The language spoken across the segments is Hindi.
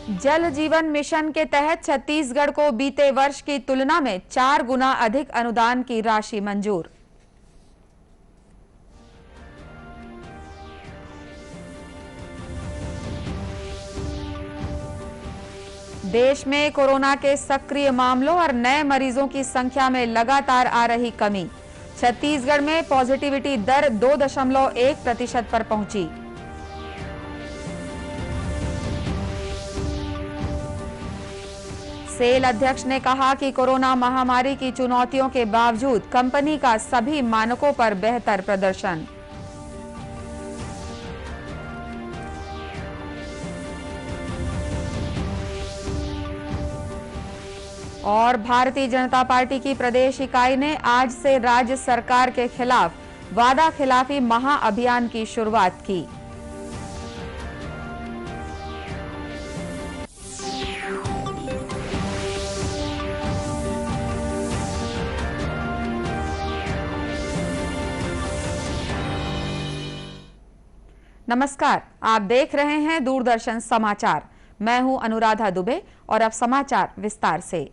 जल जीवन मिशन के तहत छत्तीसगढ़ को बीते वर्ष की तुलना में 4 गुना अधिक अनुदान की राशि मंजूर। देश में कोरोना के सक्रिय मामलों और नए मरीजों की संख्या में लगातार आ रही कमी। छत्तीसगढ़ में पॉजिटिविटी दर 2.1% पर पहुंची। सेल अध्यक्ष ने कहा कि कोरोना महामारी की चुनौतियों के बावजूद कंपनी का सभी मानकों पर बेहतर प्रदर्शन। और भारतीय जनता पार्टी की प्रदेश इकाई ने आज से राज्य सरकार के खिलाफ वादा खिलाफी महाअभियान की शुरुआत की। नमस्कार, आप देख रहे हैं दूरदर्शन समाचार। मैं हूं अनुराधा दुबे और अब समाचार विस्तार से।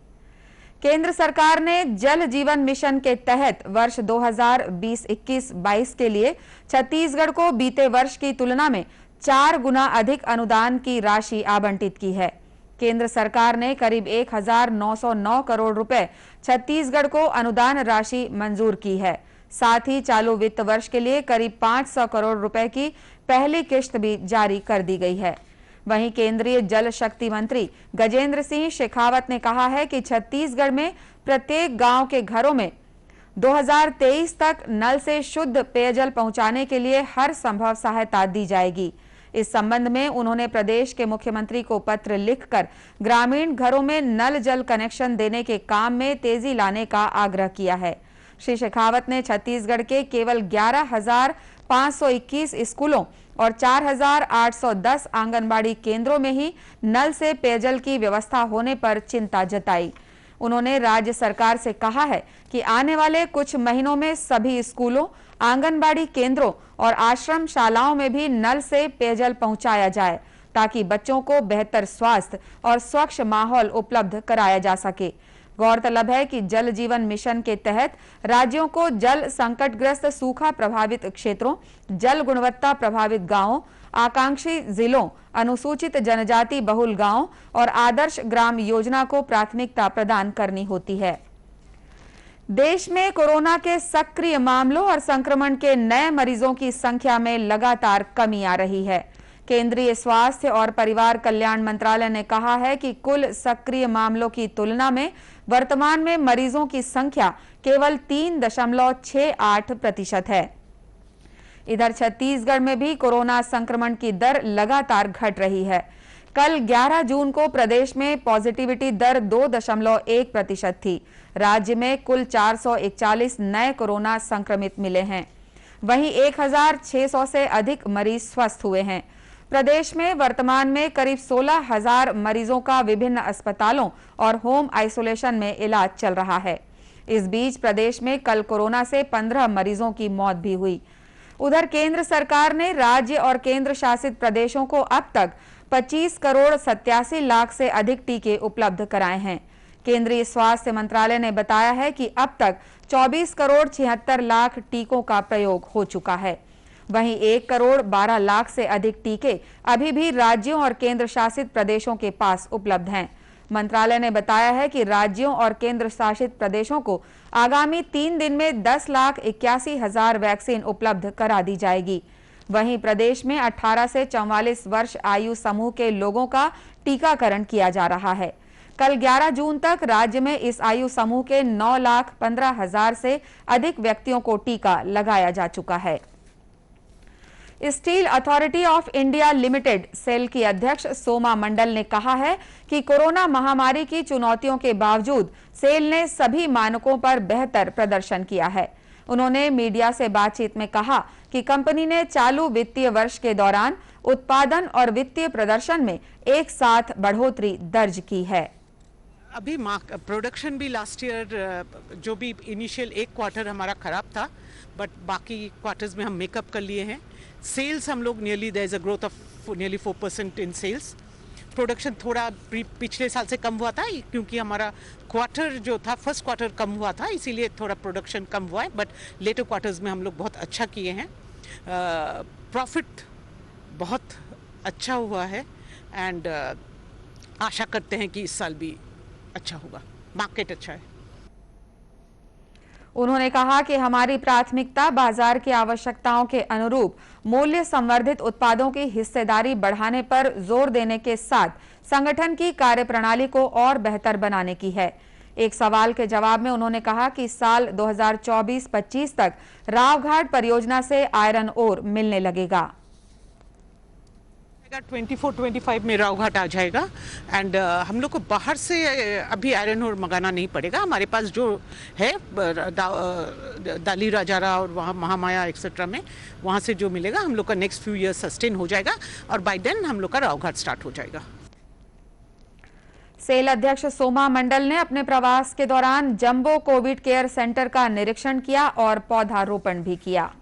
केंद्र सरकार ने जल जीवन मिशन के तहत वर्ष 2020-21-22 के लिए छत्तीसगढ़ को बीते वर्ष की तुलना में 4 गुना अधिक अनुदान की राशि आवंटित की है। केंद्र सरकार ने करीब 1909 करोड़ रुपए छत्तीसगढ़ को अनुदान राशि मंजूर की है। साथ ही चालू वित्त वर्ष के लिए करीब 500 करोड़ रुपए की पहली किश्त भी जारी कर दी गई है। वहीं केंद्रीय जल शक्ति मंत्री गजेंद्र सिंह शेखावत ने कहा है कि छत्तीसगढ़ में प्रत्येक गांव के घरों में 2023 तक नल से शुद्ध पेयजल पहुंचाने के लिए हर संभव सहायता दी जाएगी। इस संबंध में उन्होंने प्रदेश के मुख्यमंत्री को पत्र लिखकर ग्रामीण घरों में नल जल कनेक्शन देने के काम में तेजी लाने का आग्रह किया है। श्री शेखावत ने छत्तीसगढ़ के केवल 11,521 स्कूलों और 4,810 आंगनबाड़ी केंद्रों में ही नल से पेयजल की व्यवस्था होने पर चिंता जताई। उन्होंने राज्य सरकार से कहा है कि आने वाले कुछ महीनों में सभी स्कूलों, आंगनबाड़ी केंद्रों और आश्रम शालाओं में भी नल से पेयजल पहुंचाया जाए ताकि बच्चों को बेहतर स्वास्थ्य और स्वच्छ माहौल उपलब्ध कराया जा सके। गौरतलब है कि जल जीवन मिशन के तहत राज्यों को जल संकटग्रस्त सूखा प्रभावित क्षेत्रों, जल गुणवत्ता प्रभावित गांवों, आकांक्षी जिलों, अनुसूचित जनजाति बहुल गांवों और आदर्श ग्राम योजना को प्राथमिकता प्रदान करनी होती है। देश में कोरोना के सक्रिय मामलों और संक्रमण के नए मरीजों की संख्या में लगातार कमी आ रही है। केंद्रीय स्वास्थ्य और परिवार कल्याण मंत्रालय ने कहा है कि कुल सक्रिय मामलों की तुलना में वर्तमान में मरीजों की संख्या केवल 3.68% है। इधर छत्तीसगढ़ में भी कोरोना संक्रमण की दर लगातार घट रही है। कल 11 जून को प्रदेश में पॉजिटिविटी दर 2.1% थी। राज्य में कुल 441 नए कोरोना संक्रमित मिले हैं। वहीं 1,600 से अधिक मरीज स्वस्थ हुए हैं। प्रदेश में वर्तमान में करीब 16,000 मरीजों का विभिन्न अस्पतालों और होम आइसोलेशन में इलाज चल रहा है। इस बीच प्रदेश में कल कोरोना से 15 मरीजों की मौत भी हुई। उधर केंद्र सरकार ने राज्य और केंद्र शासित प्रदेशों को अब तक 25 करोड़ 87 लाख से अधिक टीके उपलब्ध कराए हैं। केंद्रीय स्वास्थ्य मंत्रालय ने बताया है कि अब तक 24 करोड़ 76 लाख टीकों का प्रयोग हो चुका है। वहीं 1 करोड़ 12 लाख से अधिक टीके अभी भी राज्यों और केंद्र शासित प्रदेशों के पास उपलब्ध हैं। मंत्रालय ने बताया है कि राज्यों और केंद्र शासित प्रदेशों को आगामी 3 दिन में 10,81,000 वैक्सीन उपलब्ध करा दी जाएगी। वहीं प्रदेश में 18 से 44 वर्ष आयु समूह के लोगों का टीकाकरण किया जा रहा है। कल 11 जून तक राज्य में इस आयु समूह के 9,15,000 से अधिक व्यक्तियों को टीका लगाया जा चुका है। Steel Authority of India Limited SAIL की अध्यक्ष सोमा मंडल ने कहा है कि कोरोना महामारी की चुनौतियों के बावजूद सेल ने सभी मानकों पर बेहतर प्रदर्शन किया है। उन्होंने मीडिया से बातचीत में कहा कि कंपनी ने चालू वित्तीय वर्ष के दौरान उत्पादन और वित्तीय प्रदर्शन में एक साथ बढ़ोतरी दर्ज की है। अभी प्रोडक्शन भी लास्ट ईयर जो भी इनिशियल एक क्वार्टर हमारा खराब था, बट बाकी क्वार्टर्स में हम मेकअप कर लिए हैं। सेल्स हम लोग nearly there is a growth of nearly 4% in sales. Production थोड़ा पिछले साल से कम हुआ था, क्योंकि हमारा क्वार्टर जो था फर्स्ट क्वार्टर कम हुआ था, इसीलिए थोड़ा प्रोडक्शन कम हुआ है। बट लेटर क्वार्टर्स में हम लोग बहुत अच्छा किए हैं, प्रॉफिट बहुत अच्छा हुआ है एंड आशा करते हैं कि इस साल भी अच्छा होगा, मार्केट अच्छा है। उन्होंने कहा कि हमारी प्राथमिकता बाजार की आवश्यकताओं के अनुरूप मूल्य संवर्धित उत्पादों की हिस्सेदारी बढ़ाने पर जोर देने के साथ संगठन की कार्यप्रणाली को और बेहतर बनाने की है। एक सवाल के जवाब में उन्होंने कहा कि साल 2024-25 तक रावघाट परियोजना से आयरन ओर मिलने लगेगा। 24-25 में रावघाट आ जाएगा एंड हम लोग को बाहर से अभी आयरन ओर मंगाना नहीं पड़ेगा। हमारे पास जो है दाली राजारा और वहाँ महामाया एक्सेट्रा में, वहाँ से जो मिलेगा हम लोग का नेक्स्ट फ्यू ईयर सस्टेन हो जाएगा और बाय देन हम लोग का रावघाट स्टार्ट हो जाएगा। सेल अध्यक्ष सोमा मंडल ने अपने प्रवास के दौरान जंबो कोविड केयर सेंटर का निरीक्षण किया और पौधारोपण भी किया।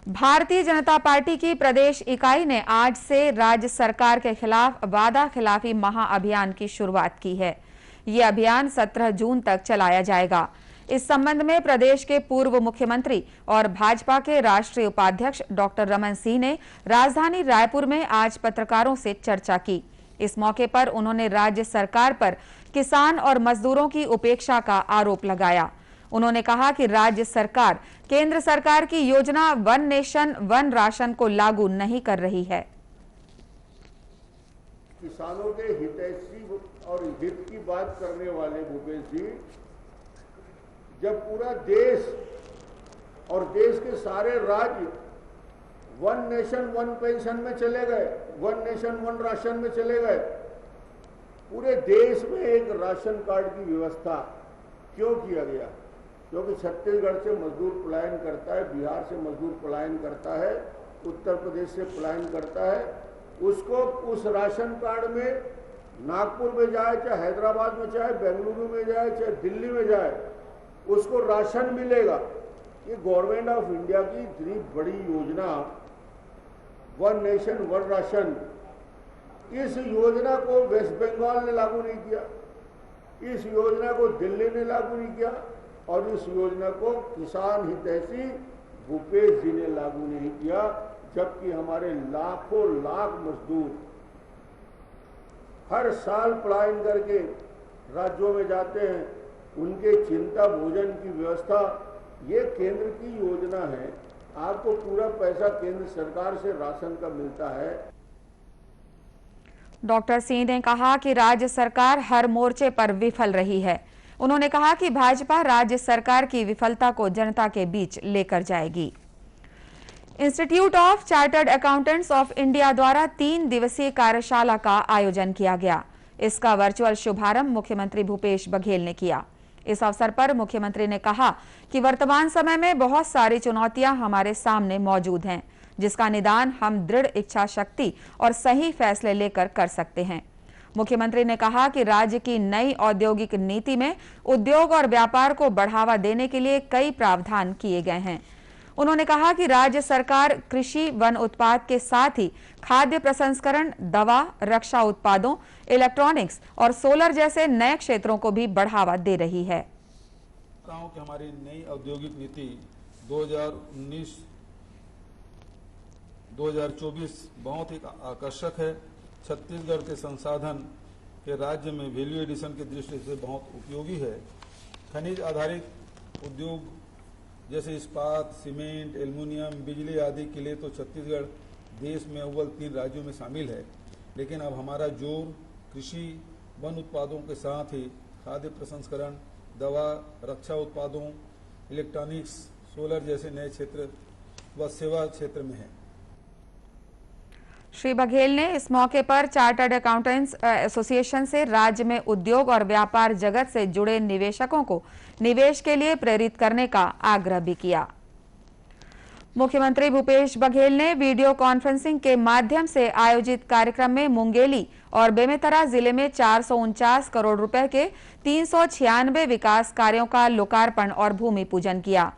भारतीय जनता पार्टी की प्रदेश इकाई ने आज से राज्य सरकार के खिलाफ वादा खिलाफी महाअभियान की शुरुआत की है। ये अभियान 17 जून तक चलाया जाएगा। इस संबंध में प्रदेश के पूर्व मुख्यमंत्री और भाजपा के राष्ट्रीय उपाध्यक्ष डॉक्टर रमन सिंह ने राजधानी रायपुर में आज पत्रकारों से चर्चा की। इस मौके पर उन्होंने राज्य सरकार पर किसान और मजदूरों की उपेक्षा का आरोप लगाया। उन्होंने कहा कि राज्य सरकार केंद्र सरकार की योजना वन नेशन वन राशन को लागू नहीं कर रही है। किसानों के हितैषी और हित की बात करने वाले भूपेश जी, जब पूरा देश और देश के सारे राज्य वन नेशन वन पेंशन में चले गए, वन नेशन वन राशन में चले गए, पूरे देश में एक राशन कार्ड की व्यवस्था क्यों किया गया? क्योंकि छत्तीसगढ़ से मजदूर पलायन करता है, बिहार से मजदूर पलायन करता है, उत्तर प्रदेश से पलायन करता है, उसको उस राशन कार्ड में नागपुर में जाए, चाहे हैदराबाद में, चाहे बेंगलुरु में जाए, चाहे दिल्ली में जाए, उसको राशन मिलेगा। ये गवर्नमेंट ऑफ इंडिया की इतनी बड़ी योजना वन नेशन वन राशन, इस योजना को वेस्ट बंगाल ने लागू नहीं किया, इस योजना को दिल्ली ने लागू नहीं किया और इस योजना को किसान हितैषी भूपेश जी ने लागू नहीं किया, जबकि हमारे लाखों लाख मजदूर हर साल पलायन करके राज्यों में जाते हैं, उनके चिंता भोजन की व्यवस्था, ये केंद्र की योजना है। आपको पूरा पैसा केंद्र सरकार से राशन का मिलता है। डॉक्टर सिंह ने कहा कि राज्य सरकार हर मोर्चे पर विफल रही है। उन्होंने कहा कि भाजपा राज्य सरकार की विफलता को जनता के बीच लेकर जाएगी। Institute of chartered accountants of India द्वारा 3 दिवसीय कार्यशाला का आयोजन किया गया। इसका वर्चुअल शुभारंभ मुख्यमंत्री भूपेश बघेल ने किया। इस अवसर पर मुख्यमंत्री ने कहा कि वर्तमान समय में बहुत सारी चुनौतियां हमारे सामने मौजूद हैं, जिसका निदान हम दृढ़ इच्छा शक्ति और सही फैसले लेकर कर सकते हैं। मुख्यमंत्री ने कहा कि राज्य की नई औद्योगिक नीति में उद्योग और व्यापार को बढ़ावा देने के लिए कई प्रावधान किए गए हैं। उन्होंने कहा कि राज्य सरकार कृषि वन उत्पाद के साथ ही खाद्य प्रसंस्करण, दवा, रक्षा उत्पादों, इलेक्ट्रॉनिक्स और सोलर जैसे नए क्षेत्रों को भी बढ़ावा दे रही है। कि हमारी नई औद्योगिक नीति 2019-2024 बहुत ही आकर्षक है। छत्तीसगढ़ के संसाधन के राज्य में वैल्यू एडिशन की दृष्टि से बहुत उपयोगी है। खनिज आधारित उद्योग जैसे इस्पात, सीमेंट, एल्युमिनियम, बिजली आदि के लिए तो छत्तीसगढ़ देश में अव्वल 3 राज्यों में शामिल है। लेकिन अब हमारा जोर कृषि वन उत्पादों के साथ ही खाद्य प्रसंस्करण, दवा, रक्षा उत्पादों, इलेक्ट्रॉनिक्स, सोलर जैसे नए क्षेत्र व सेवा क्षेत्र में है। श्री बघेल ने इस मौके पर चार्टर्ड अकाउंटेंट्स एसोसिएशन से राज्य में उद्योग और व्यापार जगत से जुड़े निवेशकों को निवेश के लिए प्रेरित करने का आग्रह भी किया। मुख्यमंत्री भूपेश बघेल ने वीडियो कॉन्फ्रेंसिंग के माध्यम से आयोजित कार्यक्रम में मुंगेली और बेमेतरा जिले में 449 करोड़ रुपए के 396 विकास कार्यों का लोकार्पण और भूमि पूजन किया।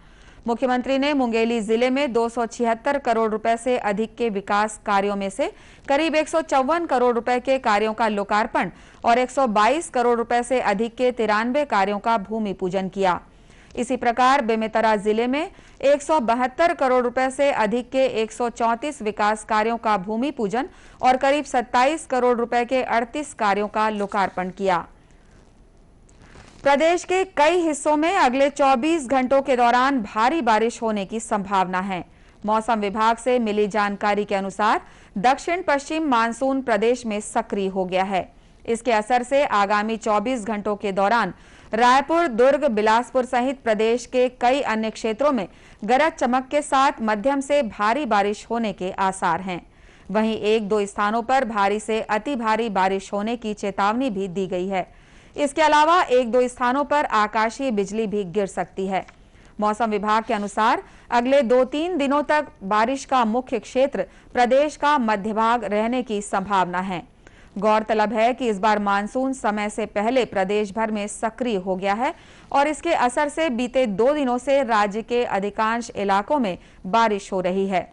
मुख्यमंत्री ने मुंगेली जिले में 276 करोड़ रुपए से अधिक के विकास कार्यों में से करीब 154 करोड़ रुपए के कार्यों का लोकार्पण और 122 करोड़ रुपए से अधिक के 93 कार्यों का भूमि पूजन किया। इसी प्रकार बेमेतरा जिले में 172 करोड़ रुपए से अधिक के 134 विकास कार्यों का भूमि पूजन और करीब 27 करोड़ रुपए के 38 कार्यों का लोकार्पण किया। प्रदेश के कई हिस्सों में अगले 24 घंटों के दौरान भारी बारिश होने की संभावना है। मौसम विभाग से मिली जानकारी के अनुसार दक्षिण पश्चिम मानसून प्रदेश में सक्रिय हो गया है। इसके असर से आगामी 24 घंटों के दौरान रायपुर, दुर्ग, बिलासपुर सहित प्रदेश के कई अन्य क्षेत्रों में गरज चमक के साथ मध्यम से भारी बारिश होने के आसार हैं। वहीं एक दो स्थानों पर भारी से अति भारी बारिश होने की चेतावनी भी दी गई है। इसके अलावा एक दो स्थानों पर आकाशीय बिजली भी गिर सकती है। मौसम विभाग के अनुसार अगले 2-3 दिनों तक बारिश का मुख्य क्षेत्र प्रदेश का मध्य भाग रहने की संभावना है। गौरतलब है कि इस बार मानसून समय से पहले प्रदेश भर में सक्रिय हो गया है और इसके असर से बीते 2 दिनों से राज्य के अधिकांश इलाकों में बारिश हो रही है,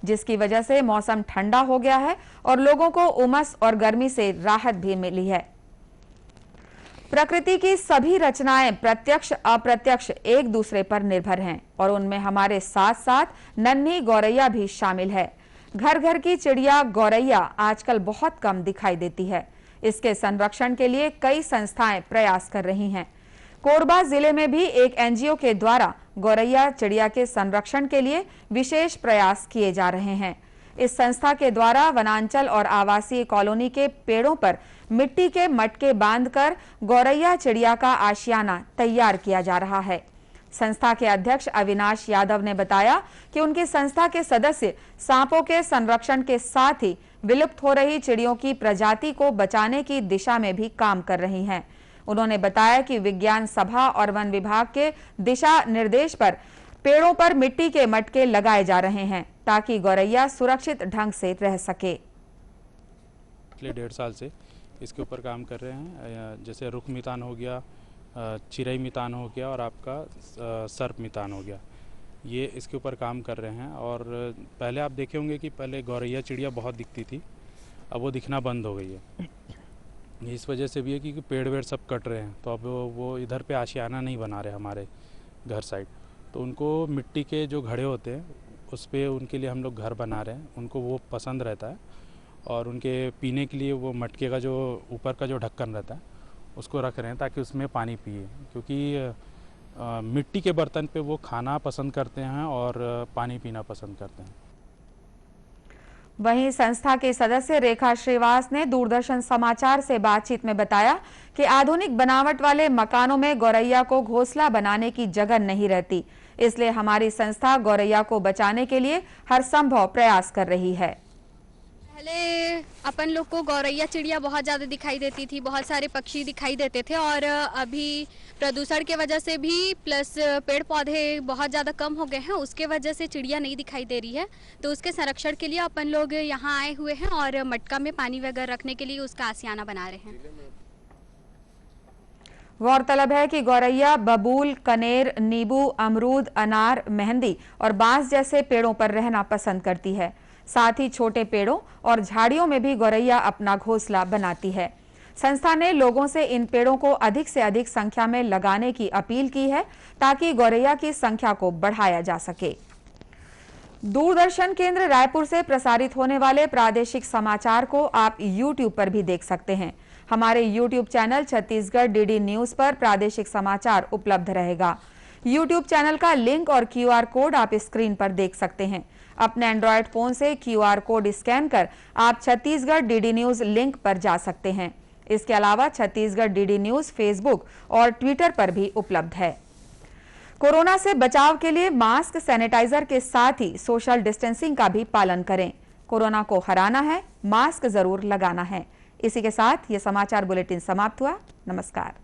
जिसकी वजह से मौसम ठंडा हो गया है और लोगों को उमस और गर्मी से राहत भी मिली है। प्रकृति की सभी रचनाएं प्रत्यक्ष अप्रत्यक्ष एक दूसरे पर निर्भर हैं और उनमें हमारे साथ साथ नन्ही गौरैया भी शामिल है। घर घर की चिड़िया गौरैया आजकल बहुत कम दिखाई देती है। इसके संरक्षण के लिए कई संस्थाएं प्रयास कर रही हैं। कोरबा जिले में भी एक एनजीओ के द्वारा गौरैया चिड़िया के संरक्षण के लिए विशेष प्रयास किए जा रहे हैं। इस संस्था के द्वारा वनांचल और आवासीय कॉलोनी के पेड़ों पर मिट्टी के मटके बांधकर गौरैया चिड़िया का आशियाना तैयार किया जा रहा है। संस्था के अध्यक्ष अविनाश यादव ने बताया कि उनकी संस्था के सदस्य सांपों के संरक्षण के साथ ही विलुप्त हो रही चिड़ियों की प्रजाति को बचाने की दिशा में भी काम कर रही हैं। उन्होंने बताया कि विज्ञान सभा और वन विभाग के दिशा निर्देश पर पेड़ों पर मिट्टी के मटके लगाए जा रहे हैं ताकि गौरैया सुरक्षित ढंग से रह सके। पिछले 1.5 साल से इसके ऊपर काम कर रहे हैं। जैसे रुख मितान हो गया, चिरई मितान हो गया और आपका सर्प मितान हो गया, ये इसके ऊपर काम कर रहे हैं। और पहले आप देखे होंगे कि पहले गौरैया चिड़िया बहुत दिखती थी, अब वो दिखना बंद हो गई है। इस वजह से भी है कि पेड़ वेड़ सब कट रहे हैं, तो अब वो इधर पे आशियाना नहीं बना रहे हमारे घर साइड, तो उनको मिट्टी के जो घड़े होते हैं उस पर उनके लिए हम लोग घर बना रहे हैं। उनको वो पसंद रहता है और उनके पीने के लिए वो मटके का जो ऊपर का जो ढक्कन रहता है उसको रख रहे हैं ताकि उसमें पानी पिए, क्योंकि मिट्टी के बर्तन पे वो खाना पसंद करते हैं और पानी पीना पसंद करते हैं। वहीं संस्था के सदस्य रेखा श्रीवास ने दूरदर्शन समाचार से बातचीत में बताया कि आधुनिक बनावट वाले मकानों में गौरैया को घोंसला बनाने की जगह नहीं रहती, इसलिए हमारी संस्था गौरैया को बचाने के लिए हर संभव प्रयास कर रही है। पहले अपन लोग को गौरैया चिड़िया बहुत ज़्यादा दिखाई देती थी, बहुत सारे पक्षी दिखाई देते थे और अभी प्रदूषण के वजह से भी प्लस पेड़ पौधे बहुत ज़्यादा कम हो गए हैं, उसके वजह से चिड़िया नहीं दिखाई दे रही है। तो उसके संरक्षण के लिए अपन लोग यहाँ आए हुए हैं और मटका में पानी वगैरह रखने के लिए उसका आशियाना बना रहे हैं। गौरतलब है कि गौरैया बबूल, कनेर, नींबू, अमरूद, अनार, मेहंदी और बांस जैसे पेड़ों पर रहना पसंद करती है। साथ ही छोटे पेड़ों और झाड़ियों में भी गौरैया अपना घोंसला बनाती है। संस्था ने लोगों से इन पेड़ों को अधिक से अधिक संख्या में लगाने की अपील की है ताकि गौरैया की संख्या को बढ़ाया जा सके। दूरदर्शन केंद्र रायपुर से प्रसारित होने वाले प्रादेशिक समाचार को आप YouTube पर भी देख सकते हैं। हमारे YouTube channel Chhattisgarh DD news पर प्रादेशिक समाचार उपलब्ध रहेगा। YouTube चैनल का लिंक और QR कोड आप स्क्रीन पर देख सकते हैं। अपने एंड्रॉयड फोन से QR कोड स्कैन कर आप छत्तीसगढ़ DD न्यूज लिंक पर जा सकते हैं। इसके अलावा छत्तीसगढ़ DD न्यूज फेसबुक और ट्विटर पर भी उपलब्ध है। कोरोना से बचाव के लिए मास्क, सैनिटाइजर के साथ ही सोशल डिस्टेंसिंग का भी पालन करें। कोरोना को हराना है, मास्क जरूर लगाना है। इसी के साथ ये समाचार बुलेटिन समाप्त हुआ। नमस्कार।